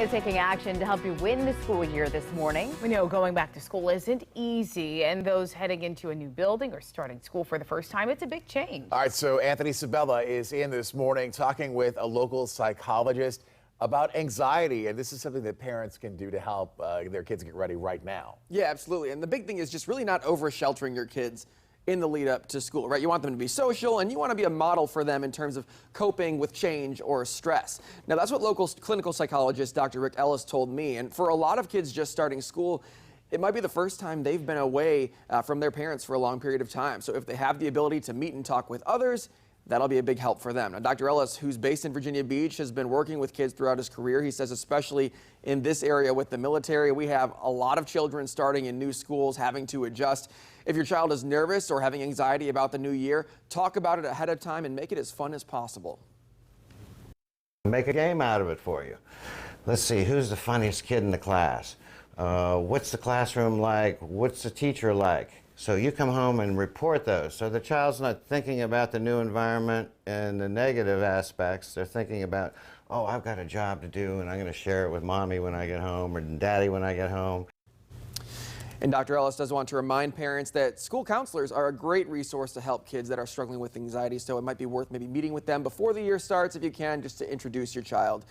is taking action to help you win the school year this morning. We know going back to school isn't easy, and those heading into a new building or starting school for the first time, it's a big change. All right, so Anthony Sabella is in this morning talking with a local psychologist about anxiety, and this is something that parents can do to help their kids get ready right now. Yeah, absolutely. And the big thing is just really not over-sheltering your kids in the lead up to school, right? You want them to be social, and you want to be a model for them in terms of coping with change or stress. Now, that's what local clinical psychologist Dr. Rick Ellis told me. And for a lot of kids just starting school, it might be the first time they've been away from their parents for a long period of time. So if they have the ability to meet and talk with others, that'll be a big help for them. Now, Dr. Ellis, who's based in Virginia Beach, has been working with kids throughout his career. He says especially in this area with the military, we have a lot of children starting in new schools having to adjust. If your child is nervous or having anxiety about the new year, talk about it ahead of time and make it as fun as possible. Make a game out of it for you. Let's see, who's the funniest kid in the class? What's the classroom like? What's the teacher like? So you come home and report those. So the child's not thinking about the new environment and the negative aspects. They're thinking about, oh, I've got a job to do and I'm going to share it with mommy when I get home or daddy when I get home. And Dr. Ellis does want to remind parents that school counselors are a great resource to help kids that are struggling with anxiety. So it might be worth maybe meeting with them before the year starts if you can, just to introduce your child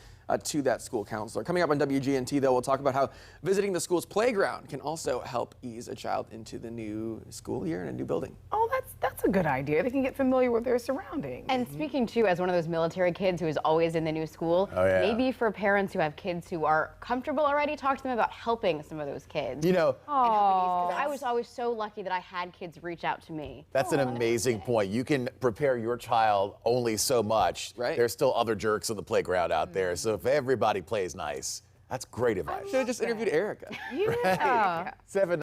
to that school counselor. Coming up on WGNT, though, we'll talk about how visiting the school's playground can also help ease a child into the new school year in a new building. Oh, that's a good idea. They can get familiar with their surroundings. And speaking too, as one of those military kids who is always in the new school, maybe for parents who have kids who are comfortable already, talk to them about helping some of those kids. You know, Because I was always so lucky that I had kids reach out to me. that's an amazing point. You can prepare your child only so much. Right. There's still other jerks on the playground out there. So if everybody plays nice, that's great advice. Should have just interviewed Erica. Yeah. 7